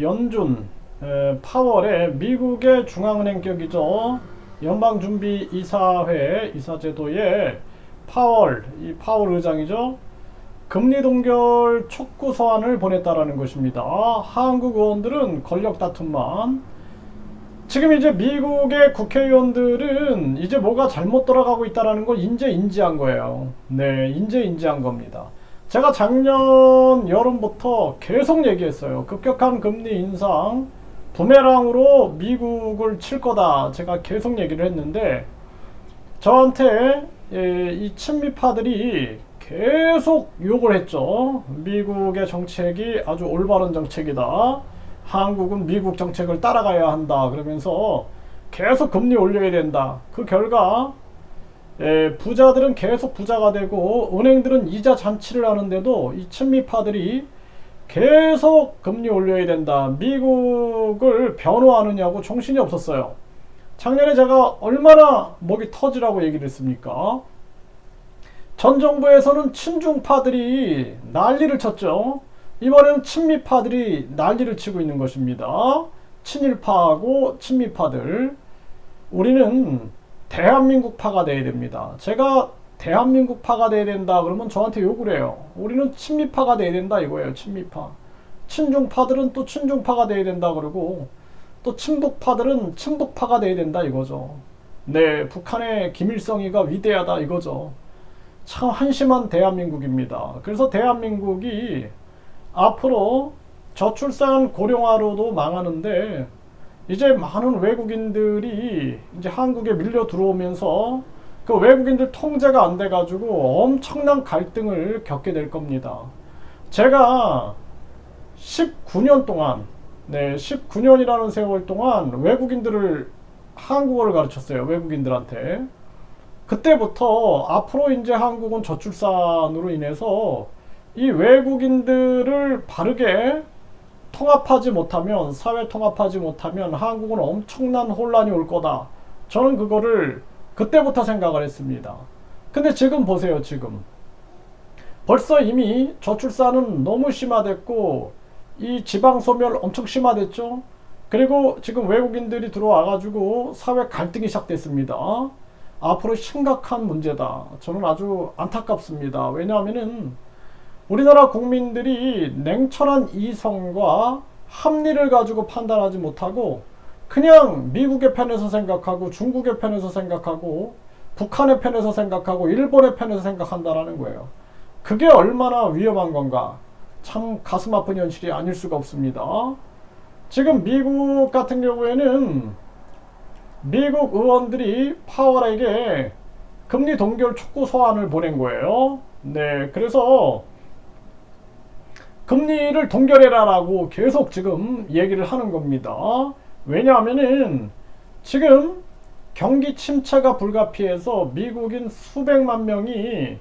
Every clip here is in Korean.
연준 8월에 미국의 중앙은행격이죠. 연방준비이사회 이사제도의 이 파월 의장이죠. 금리 동결 촉구 서한을 보냈다라는 것입니다. 한국 의원들은 권력 다툼만. 지금 이제 미국의 국회의원들은 이제 뭐가 잘못 돌아가고 있다라는 걸 이제 인지한 거예요. 네, 이제 인지한 겁니다. 제가 작년 여름부터 계속 얘기했어요. 급격한 금리 인상 부메랑으로 미국을 칠 거다. 제가 계속 얘기를 했는데 저한테 이 친미파들이 계속 욕을 했죠. 미국의 정책이 아주 올바른 정책이다. 한국은 미국 정책을 따라가야 한다. 그러면서 계속 금리 올려야 된다. 그 결과 부자들은 계속 부자가 되고 은행들은 이자 잔치를 하는데도 이 친미파들이 계속 금리 올려야 된다. 미국을 변호하느냐고 정신이 없었어요. 작년에 제가 얼마나 목이 터지라고 얘기를 했습니까? 전 정부에서는 친중파들이 난리를 쳤죠. 이번에는 친미파들이 난리를 치고 있는 것입니다. 친일파하고 친미파들. 우리는 대한민국파가 돼야 됩니다. 제가 대한민국파가 돼야 된다 그러면 저한테 욕을 해요. 우리는 친미파가 돼야 된다 이거예요. 친미파. 친중파들은 또 친중파가 돼야 된다 그러고 또 친북파들은 친북파가 돼야 된다 이거죠. 네, 북한의 김일성이가 위대하다 이거죠. 참 한심한 대한민국입니다. 그래서 대한민국이 앞으로 저출산 고령화로도 망하는데 이제 많은 외국인들이 이제 한국에 밀려 들어오면서 그 외국인들 통제가 안 돼가지고 엄청난 갈등을 겪게 될 겁니다. 제가 19년 동안 19년이라는 세월 동안 외국인들을 한국어를 가르쳤어요. 외국인들한테. 그때부터 앞으로 이제 한국은 저출산으로 인해서 이 외국인들을 바르게 통합하지 못하면, 사회 통합하지 못하면 한국은 엄청난 혼란이 올 거다. 저는 그거를 그때부터 생각을 했습니다. 근데 지금 보세요. 지금 벌써 이미 저출산은 너무 심화됐고 이 지방소멸 엄청 심화됐죠. 그리고 지금 외국인들이 들어와 가지고 사회 갈등이 시작됐습니다. 앞으로 심각한 문제다. 저는 아주 안타깝습니다. 왜냐하면은 우리나라 국민들이 냉철한 이성과 합리를 가지고 판단하지 못하고 그냥 미국의 편에서 생각하고 중국의 편에서 생각하고 북한의 편에서 생각하고 일본의 편에서 생각한다라는 거예요. 그게 얼마나 위험한 건가. 참 가슴 아픈 현실이 아닐 수가 없습니다. 지금 미국 같은 경우에는 미국 의원들이 파월에게 금리 동결 촉구 서한을 보낸 거예요. 네, 그래서 금리를 동결해라라고 계속 지금 얘기를 하는 겁니다. 왜냐하면은 지금 경기 침체가 불가피해서 미국인 수백만 명이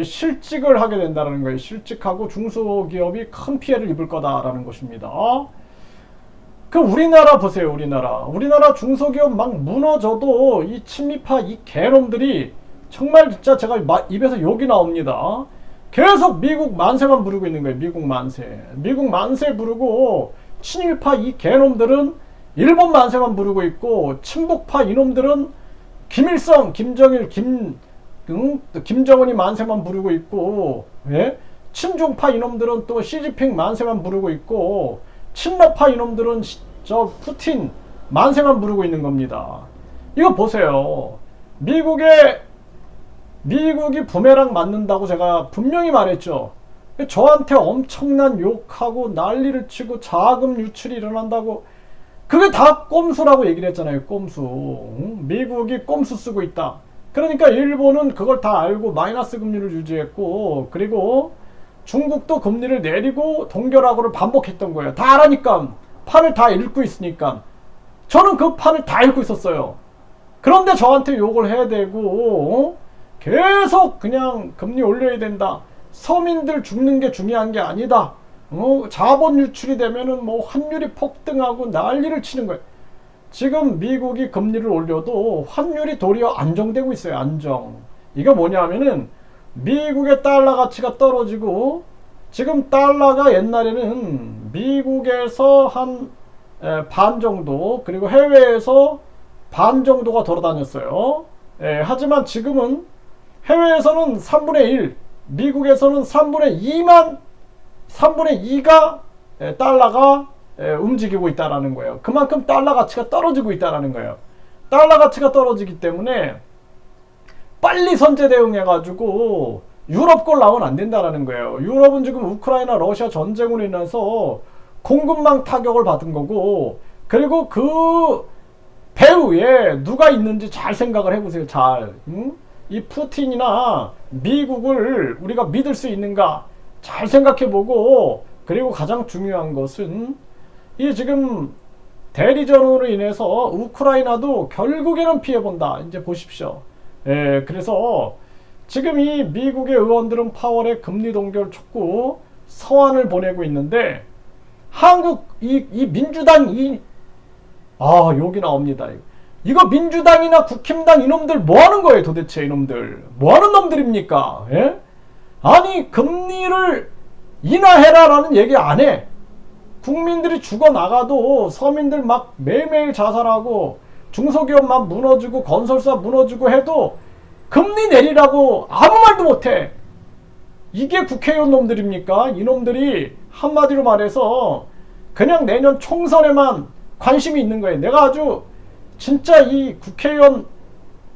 실직을 하게 된다는 거예요. 실직하고 중소기업이 큰 피해를 입을 거다라는 것입니다. 그 우리나라 보세요. 우리나라 중소기업 막 무너져도 이 친미파 이 개놈들이 정말 진짜 제가 입에서 욕이 나옵니다. 계속 미국 만세만 부르고 있는 거예요. 미국 만세 부르고 친일파 이 개놈들은 일본 만세만 부르고 있고 친북파 이놈들은 김일성, 김정일, 김정은이 만세만 부르고 있고, 예? 친중파 이놈들은 또 시진핑 만세만 부르고 있고 친러파 이놈들은 저 푸틴 만세만 부르고 있는 겁니다. 이거 보세요. 미국이 부메랑 맞는다고 제가 분명히 말했죠. 저한테 엄청난 욕하고 난리를 치고 자금 유출이 일어난다고 그게 다 꼼수라고 얘기를 했잖아요. 꼼수. 미국이 꼼수 쓰고 있다. 그러니까 일본은 그걸 다 알고 마이너스 금리를 유지했고 그리고 중국도 금리를 내리고 동결하고를 반복했던 거예요. 다 알아니까. 판을 다 읽고 있으니까. 저는 그 판을 다 읽고 있었어요. 그런데 저한테 욕을 해야 되고 계속 그냥 금리 올려야 된다. 서민들 죽는 게 중요한 게 아니다. 자본 유출이 되면은 뭐 환율이 폭등하고 난리를 치는 거예요. 지금 미국이 금리를 올려도 환율이 도리어 안정되고 있어요. 안정. 이거 뭐냐면은 미국의 달러 가치가 떨어지고 지금 달러가 옛날에는 미국에서 한 반 정도, 그리고 해외에서 반 정도가 돌아다녔어요. 하지만 지금은 해외에서는 3분의 1, 미국에서는 3분의 2가 달러가 움직이고 있다는 거예요. 그만큼 달러 가치가 떨어지고 있다는 거예요. 달러 가치가 떨어지기 때문에 빨리 선제 대응해가지고 유럽 걸 나오면 안 된다는 거예요. 유럽은 지금 우크라이나 러시아 전쟁으로 인해서 공급망 타격을 받은 거고, 그리고 그 배후에 누가 있는지 잘 생각을 해보세요. 잘. 이 푸틴이나 미국을 우리가 믿을 수 있는가 잘 생각해보고, 그리고 가장 중요한 것은 이 지금 대리전으로 인해서 우크라이나도 결국에는 피해본다. 이제 보십시오. 그래서 지금 이 미국의 의원들은 파월의 금리 동결 촉구 서한을 보내고 있는데, 한국 이 민주당 여기 나옵니다. 이거 민주당이나 국힘당 이놈들 뭐 하는 거예요 도대체. 이놈들 뭐 하는 놈들입니까? 아니 금리를 인하해라 라는 얘기 안 해. 국민들이 죽어나가도 서민들 막 매일매일 자살하고 중소기업만 무너지고 건설사 무너지고 해도 금리 내리라고 아무 말도 못해. 이게 국회의원 놈들입니까? 이놈들이 한마디로 말해서 그냥 내년 총선에만 관심이 있는 거예요. 내가 아주 진짜 이 국회의원,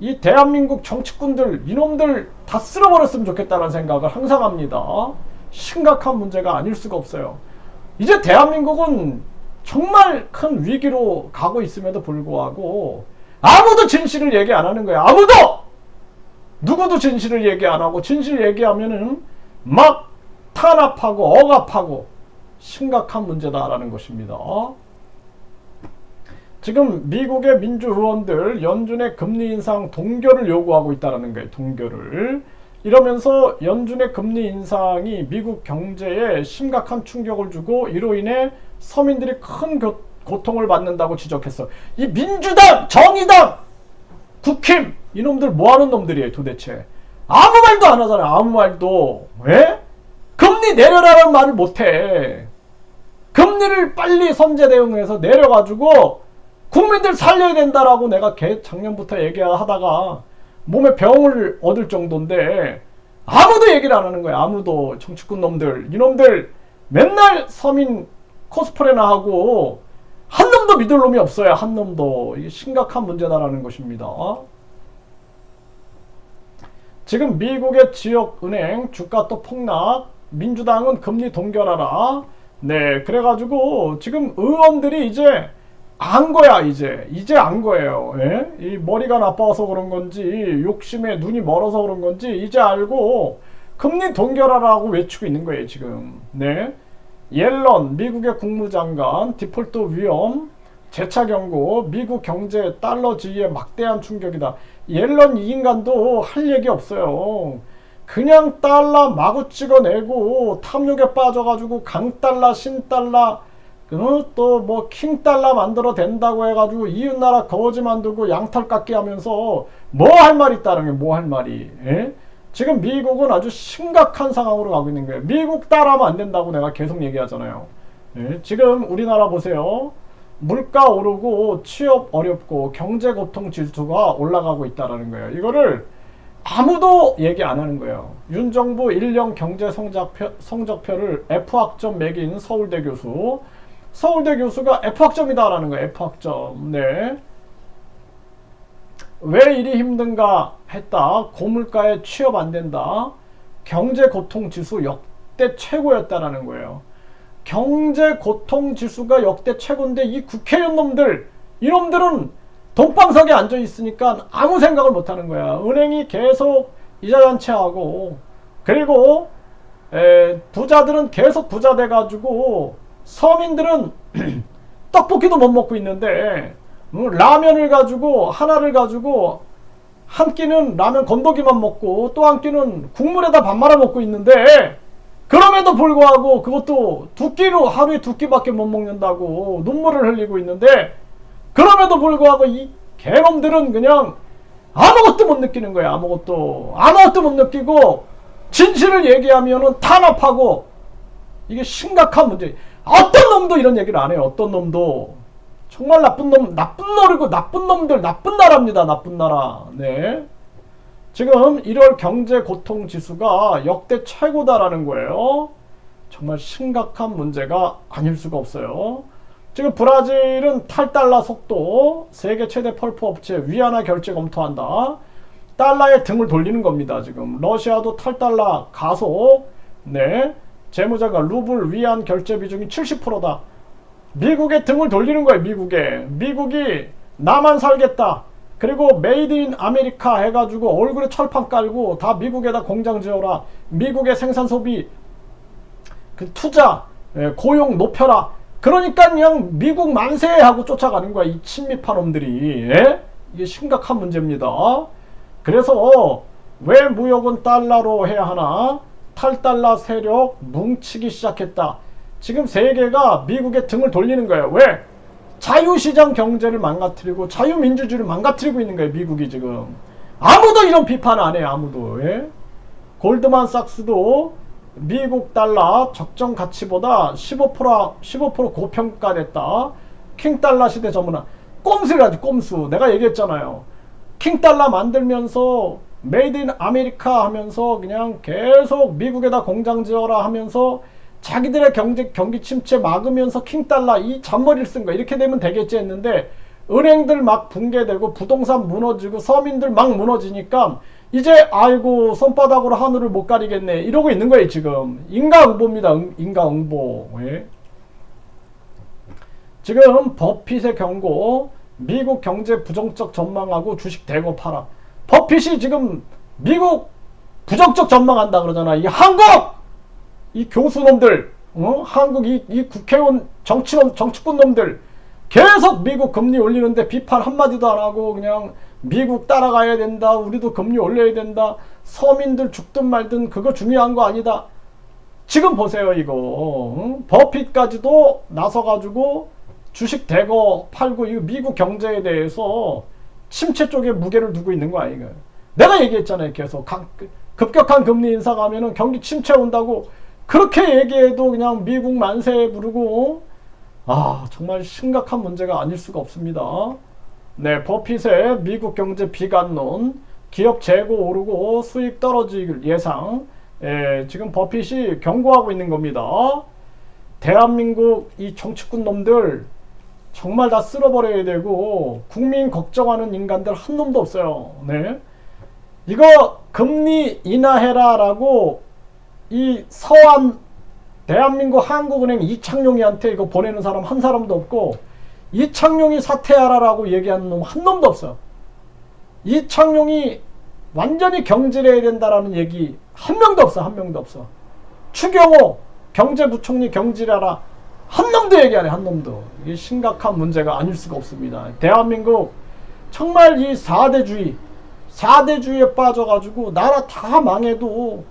이 대한민국 정치꾼들 이놈들 다 쓸어버렸으면 좋겠다는 생각을 항상 합니다. 심각한 문제가 아닐 수가 없어요. 이제 대한민국은 정말 큰 위기로 가고 있음에도 불구하고 아무도 진실을 얘기 안 하는 거예요. 누구도 진실을 얘기 안 하고, 진실 얘기하면은 막 탄압하고 억압하고 심각한 문제다라는 것입니다. 지금 미국의 민주의원들 연준의 금리 인상 동결을 요구하고 있다는 거예요. 동결을. 이러면서 연준의 금리 인상이 미국 경제에 심각한 충격을 주고 이로 인해 서민들이 큰 고통을 받는다고 지적했어. 이 민주당, 정의당, 국힘 이놈들 뭐하는 놈들이에요 도대체. 아무 말도 안 하잖아요. 아무 말도. 왜? 금리 내려라는 말을 못해. 금리를 빨리 선제 대응해서 내려가지고 국민들 살려야 된다라고 내가 작년부터 얘기하다가 몸에 병을 얻을 정도인데 아무도 얘기를 안 하는 거야. 아무도. 정치꾼 놈들 이놈들 맨날 서민 코스프레나 하고 한 놈도 믿을 놈이 없어요. 한 놈도. 이게 심각한 문제다라는 것입니다. 지금 미국의 지역은행 주가 또 폭락, 민주당은 금리 동결하라. 네, 그래가지고 지금 의원들이 이제 안 거야. 이제 안 거예요. 이 머리가 나빠서 그런 건지 욕심에 눈이 멀어서 그런 건지 이제 알고 금리 동결하라고 외치고 있는 거예요 지금. 네, 옐런 미국의 국무장관 디폴트 위험 재차 경고, 미국 경제 달러 지위에 막대한 충격이다. 옐런 이 인간도 할 얘기 없어요. 그냥 달러 마구 찍어내고 탐욕에 빠져가지고 강달러, 신달러, 또 뭐 킹달러 만들어 된다고 해가지고 이웃나라 거지 만들고 양털 깎기 하면서 뭐 할 말이 있다는 게 뭐 할 말이. 지금 미국은 아주 심각한 상황으로 가고 있는 거예요. 미국 따라하면 안 된다고 내가 계속 얘기하잖아요. 지금 우리나라 보세요. 물가 오르고 취업 어렵고 경제 고통 지수가 올라가고 있다는 거예요. 이거를 아무도 얘기 안 하는 거예요. 윤 정부 1년 경제 성적표를 F학점 매긴 서울대 교수. 서울대 교수가 F학점이다라는 거예요. F학점. 네. 왜 일이 힘든가 했다. 고물가에 취업 안 된다. 경제 고통 지수 역대 최고였다라는 거예요. 경제 고통 지수가 역대 최고인데 이 국회의원 놈들, 이놈들은 돈방석에 앉아 있으니까 아무 생각을 못 하는 거야. 은행이 계속 이자 잔치하고, 그리고 부자들은 계속 부자 돼가지고 서민들은 떡볶이도 못 먹고 있는데 라면을 가지고 하나를 가지고 한 끼는 라면 건더기만 먹고 또 한 끼는 국물에다 밥 말아 먹고 있는데, 그럼에도 불구하고 그것도 하루에 두 끼밖에 못 먹는다고 눈물을 흘리고 있는데, 그럼에도 불구하고 이 개놈들은 그냥 아무것도 못 느끼는 거야. 아무것도 못 느끼고 진실을 얘기하면은 탄압하고. 이게 심각한 문제. 어떤 놈도 이런 얘기를 안 해요. 어떤 놈도. 정말 나쁜 놈, 나쁜 노리고 나쁜 놈들, 나쁜 나라입니다. 나쁜 나라. 네. 지금 1월 경제 고통 지수가 역대 최고다라는 거예요. 정말 심각한 문제가 아닐 수가 없어요. 지금 브라질은 탈달러 속도, 세계 최대 펄프 업체 위안화 결제 검토한다. 달러에 등을 돌리는 겁니다. 지금 러시아도 탈달러 가속. 네. 재무자가 루블 위안 결제 비중이 70%다. 미국에 등을 돌리는 거예요. 미국이 나만 살겠다. 그리고 메이드 인 아메리카 해가지고 얼굴에 철판 깔고 다 미국에다 공장 지어라. 미국의 생산 소비, 그 투자, 고용 높여라. 그러니까 그냥 미국 만세 하고 쫓아가는 거야. 이 친미파 놈들이. 예? 이게 심각한 문제입니다. 그래서 왜 무역은 달러로 해야 하나? 탈달러 세력 뭉치기 시작했다. 지금 세계가 미국의 등을 돌리는 거예요. 왜? 자유시장 경제를 망가뜨리고 자유민주주의를 망가뜨리고 있는 거예요. 미국이 지금. 아무도 이런 비판 안 해요. 아무도. 예? 골드만삭스도 미국 달러 적정 가치보다 15% 고평가됐다. 킹달러 시대 전문화. 꼼수라지 꼼수. 내가 얘기했잖아요. 킹달러 만들면서 메이드 인 아메리카 하면서 그냥 계속 미국에다 공장 지어라 하면서 자기들의 경기 침체 막으면서 킹달러 이 잔머리를 쓴 거. 이렇게 되면 되겠지 했는데 은행들 막 붕괴되고 부동산 무너지고 서민들 막 무너지니까 이제 아이고 손바닥으로 하늘을 못 가리겠네 이러고 있는 거예요. 지금 인과응보입니다. 인과응보. 예. 지금 버핏의 경고, 미국 경제 부정적 전망하고 주식 대거 팔아. 버핏이 지금 미국 부정적 전망한다 그러잖아. 이 한국! 이 교수놈들, 한국 이 국회의원 정치권 놈들 계속 미국 금리 올리는데 비판 한마디도 안 하고 그냥 미국 따라가야 된다. 우리도 금리 올려야 된다. 서민들 죽든 말든 그거 중요한 거 아니다. 지금 보세요 이거. 버핏까지도 나서가지고 주식 대거 팔고 이거 미국 경제에 대해서 침체 쪽에 무게를 두고 있는 거 아니에요. 내가 얘기했잖아요. 계속 급격한 금리 인상 하면은 경기 침체 온다고 그렇게 얘기해도 그냥 미국 만세 부르고 정말 심각한 문제가 아닐 수가 없습니다. 네, 버핏의 미국 경제 비관론, 기업 재고 오르고 수익 떨어질 예상. 지금 버핏이 경고하고 있는 겁니다. 대한민국 이 정치꾼 놈들 정말 다 쓸어버려야 되고 국민 걱정하는 인간들 한 놈도 없어요. 네. 이거 금리 인하해라라고 이 서한 대한민국 한국은행 이창용이한테 이거 보내는 사람 한 사람도 없고 이창용이 사퇴하라라고 얘기하는 놈 한 놈도 없어. 이창용이 완전히 경질해야 된다라는 얘기 한 명도 없어. 한 명도 없어. 추경호 경제부총리 경질하라 한 놈도 얘기 안 해. 한 놈도. 이게 심각한 문제가 아닐 수가 없습니다. 대한민국 정말 이 4대주의에 빠져가지고 나라 다 망해도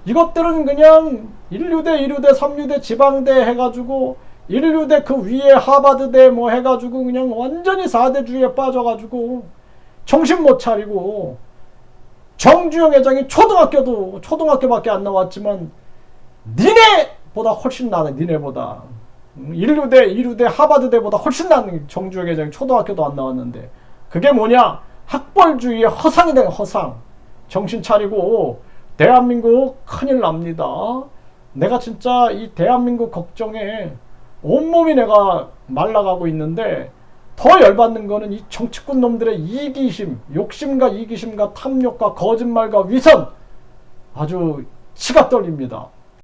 이것들은 그냥 1류대, 2류대, 3류대, 지방대 해가지고 1류대 그 위에 하버드대 뭐 해가지고 그냥 완전히 4대주의에 빠져가지고 정신 못 차리고 정주영 회장이 초등학교밖에 안 나왔지만 니네보다 훨씬 나네. 니네보다 1류대, 2류대, 하버드대보다 훨씬 나는 정주영 회장이 초등학교도 안 나왔는데 그게 뭐냐? 학벌주의의 허상이 된 허상. 정신 차리고 대한민국 큰일 납니다. 내가 진짜 이 대한민국 걱정에 온몸이 내가 말라가고 있는데 더 열받는 거는 이 정치꾼 놈들의 이기심, 욕심과 이기심과 탐욕과 거짓말과 위선 아주 치가 떨립니다.